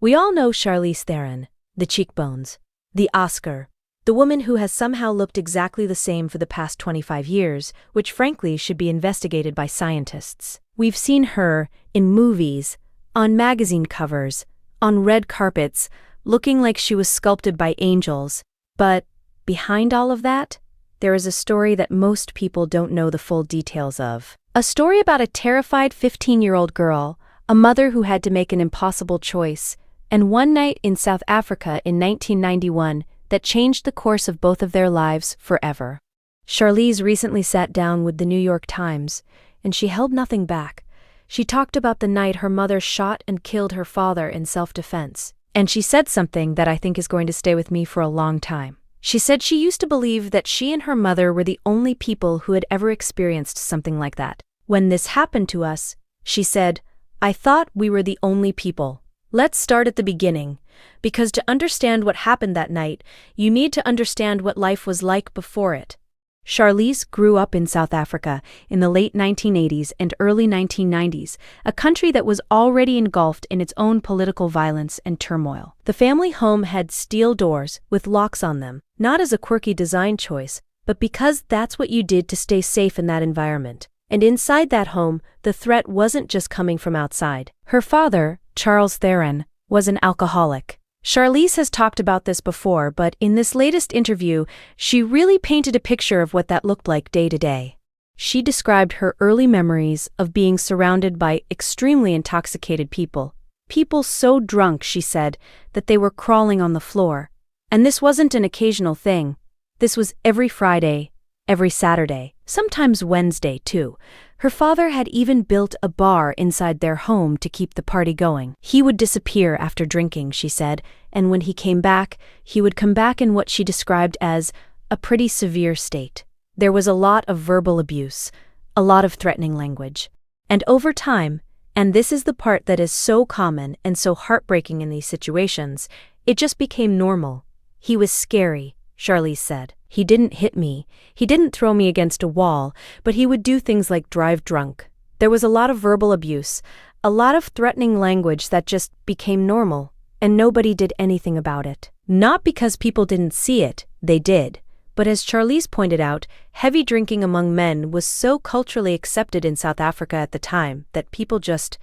We all know Charlize Theron, the cheekbones, the Oscar, the woman who has somehow looked exactly the same for the past 25 years, which frankly should be investigated by scientists. We've seen her in movies, on magazine covers, on red carpets, looking like she was sculpted by angels. But behind all of that, there is a story that most people don't know the full details of. A story about a terrified 15-year-old girl, a mother who had to make an impossible choice, and one night in South Africa in 1991 that changed the course of both of their lives forever. Charlize recently sat down with the New York Times, and she held nothing back. She talked about the night her mother shot and killed her father in self-defense. And she said something that I think is going to stay with me for a long time. She said she used to believe that she and her mother were the only people who had ever experienced something like that. When this happened to us, she said, I thought we were the only people. Let's start at the beginning, because to understand what happened that night, you need to understand what life was like before it. Charlize grew up in South Africa in the late 1980s and early 1990s, a country that was already engulfed in its own political violence and turmoil. The family home had steel doors with locks on them, not as a quirky design choice, but because that's what you did to stay safe in that environment. And inside that home, the threat wasn't just coming from outside. Her father, Charlize Theron, was an alcoholic. Charlize has talked about this before, but in this latest interview, she really painted a picture of what that looked like day to day. She described her early memories of being surrounded by extremely intoxicated people. People so drunk, she said, that they were crawling on the floor. And this wasn't an occasional thing. This was every Friday, every Saturday, sometimes Wednesday too. Her father had even built a bar inside their home to keep the party going. He would disappear after drinking, she said, and when he came back, he would come back in what she described as a pretty severe state. There was a lot of verbal abuse, a lot of threatening language. And over time, and this is the part that is so common and so heartbreaking in these situations, it just became normal. He was scary, Charlize said. He didn't hit me, he didn't throw me against a wall, but he would do things like drive drunk. There was a lot of verbal abuse, a lot of threatening language that just became normal, and nobody did anything about it. Not because people didn't see it, they did. But as Charlize pointed out, heavy drinking among men was so culturally accepted in South Africa at the time that people just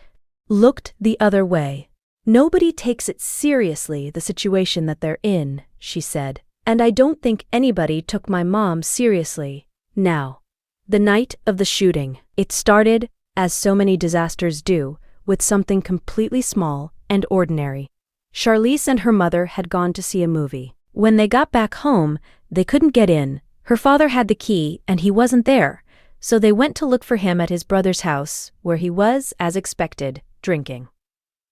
looked the other way. Nobody takes it seriously, the situation that they're in, she said. And I don't think anybody took my mom seriously. Now, the night of the shooting, it started, as so many disasters do, with something completely small and ordinary. Charlize and her mother had gone to see a movie. When they got back home, they couldn't get in. Her father had the key, and he wasn't there, so they went to look for him at his brother's house, where he was, as expected, drinking.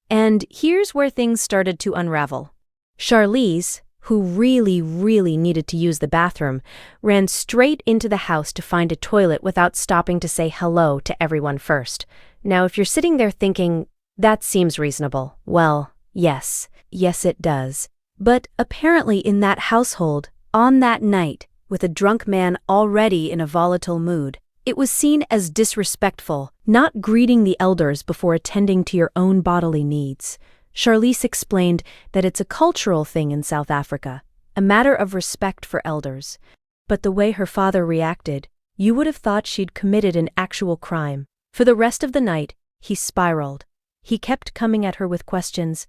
And here's where things started to unravel. Charlize, who really needed to use the bathroom, ran straight into the house to find a toilet without stopping to say hello to everyone first. Now, if you're sitting there thinking, that seems reasonable, well, yes it does. But apparently in that household, on that night, with a drunk man already in a volatile mood, it was seen as disrespectful, not greeting the elders before attending to your own bodily needs. Charlize explained that it's a cultural thing in South Africa, a matter of respect for elders. But the way her father reacted, you would have thought she'd committed an actual crime. For the rest of the night, he spiraled. He kept coming at her with questions.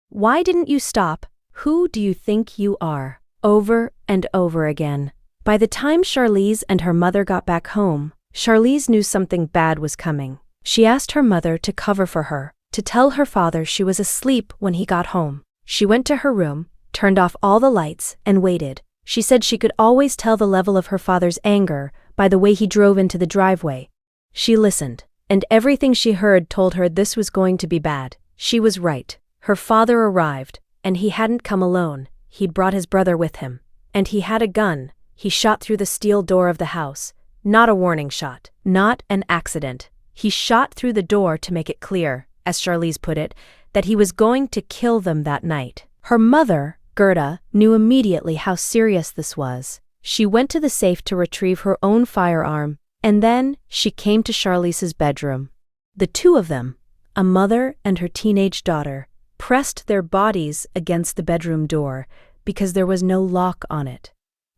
Why didn't you stop? Who do you think you are? Over and over again. By the time Charlize and her mother got back home, Charlize knew something bad was coming. She asked her mother to cover for her, to tell her father she was asleep when he got home. She went to her room, turned off all the lights, and waited. She said she could always tell the level of her father's anger by the way he drove into the driveway. She listened, and everything she heard told her this was going to be bad. She was right. Her father arrived, and he hadn't come alone. He'd brought his brother with him. And he had a gun. He shot through the steel door of the house. Not a warning shot. Not an accident. He shot through the door to make it clear, as Charlize put it, that he was going to kill them that night. Her mother, Gerda, knew immediately how serious this was. She went to the safe to retrieve her own firearm, and then she came to Charlize's bedroom. The two of them, a mother and her teenage daughter, pressed their bodies against the bedroom door because there was no lock on it.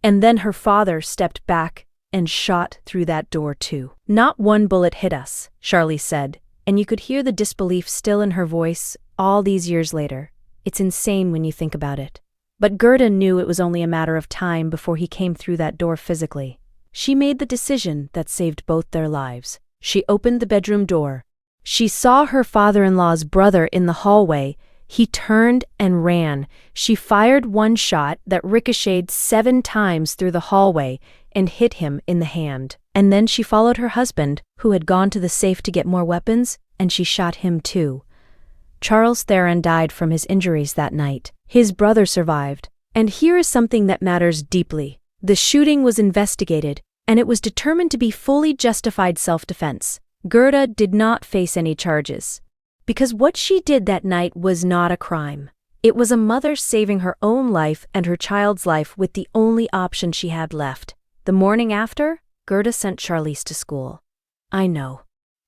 And then her father stepped back and shot through that door too. "Not one bullet hit us," Charlize said, and you could hear the disbelief still in her voice all these years later. It's insane when you think about it. But Gerda knew it was only a matter of time before he came through that door physically. She made the decision that saved both their lives. She opened the bedroom door. She saw her father-in-law's brother in the hallway. He turned and ran. She fired one shot that ricocheted 7 times through the hallway and hit him in the hand. And then she followed her husband, who had gone to the safe to get more weapons, and she shot him too. Charlize Theron died from his injuries that night. His brother survived. And here is something that matters deeply. The shooting was investigated, and it was determined to be fully justified self-defense. Gerda did not face any charges, because what she did that night was not a crime. It was a mother saving her own life and her child's life with the only option she had left. The morning after, Gerda sent Charlize to school. I know.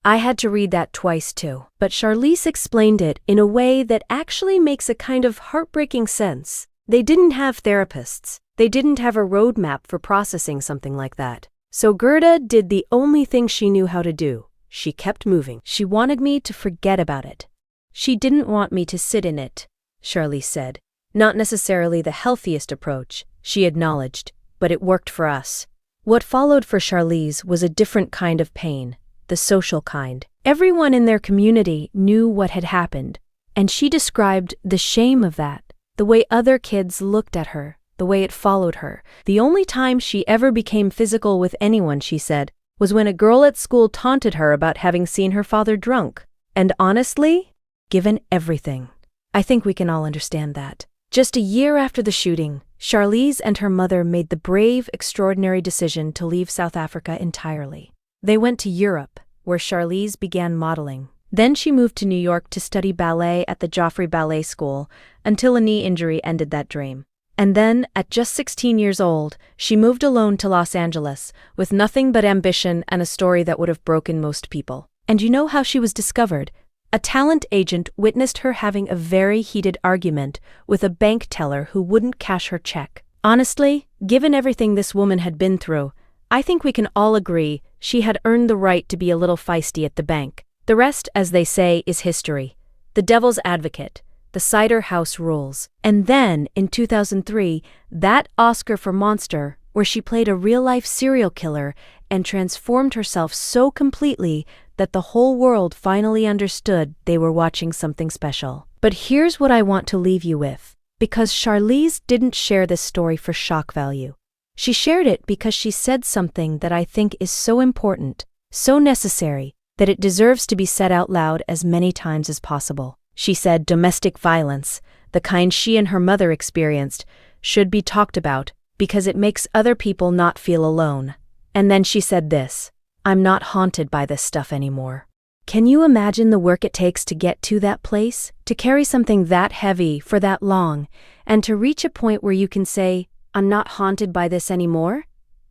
I had to read that twice too, but Charlize explained it in a way that actually makes a kind of heartbreaking sense. They didn't have therapists. They didn't have a roadmap for processing something like that. So Gerda did the only thing she knew how to do. She kept moving. She wanted me to forget about it. She didn't want me to sit in it, Charlize said. Not necessarily the healthiest approach, she acknowledged, but it worked for us. What followed for Charlize was a different kind of pain, the social kind. Everyone in their community knew what had happened, and she described the shame of that, the way other kids looked at her, the way it followed her. The only time she ever became physical with anyone, she said, was when a girl at school taunted her about having seen her father drunk. And honestly, given everything, I think we can all understand that. Just a year after the shooting, Charlize and her mother made the brave, extraordinary decision to leave South Africa entirely. They went to Europe, where Charlize began modeling. Then she moved to New York to study ballet at the Joffrey Ballet School until a knee injury ended that dream. And then, at just 16 years old, she moved alone to Los Angeles, with nothing but ambition and a story that would have broken most people. And you know how she was discovered? A talent agent witnessed her having a very heated argument with a bank teller who wouldn't cash her check. Honestly, given everything this woman had been through, I think we can all agree she had earned the right to be a little feisty at the bank. The rest, as they say, is history. The devil's advocate. The Cider House Rules. And then, in 2003, that Oscar for Monster, where she played a real-life serial killer and transformed herself so completely that the whole world finally understood they were watching something special. But here's what I want to leave you with, because Charlize didn't share this story for shock value. She shared it because she said something that I think is so important, so necessary, that it deserves to be said out loud as many times as possible. She said domestic violence, the kind she and her mother experienced, should be talked about because it makes other people not feel alone. And then she said this, I'm not haunted by this stuff anymore. Can you imagine the work it takes to get to that place? To carry something that heavy for that long, and to reach a point where you can say, I'm not haunted by this anymore?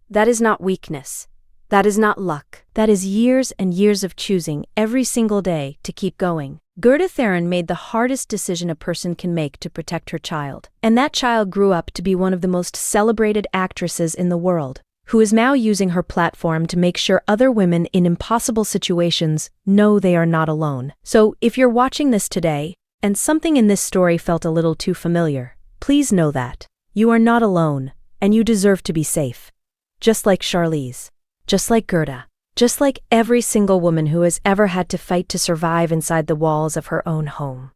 That is not weakness. That is not luck. That is years and years of choosing every single day to keep going. Gerda Theron made the hardest decision a person can make to protect her child. And that child grew up to be one of the most celebrated actresses in the world, who is now using her platform to make sure other women in impossible situations know they are not alone. So, if you're watching this today, and something in this story felt a little too familiar, please know that you are not alone, and you deserve to be safe. Just like Charlize. Just like Gerda. Just like every single woman who has ever had to fight to survive inside the walls of her own home.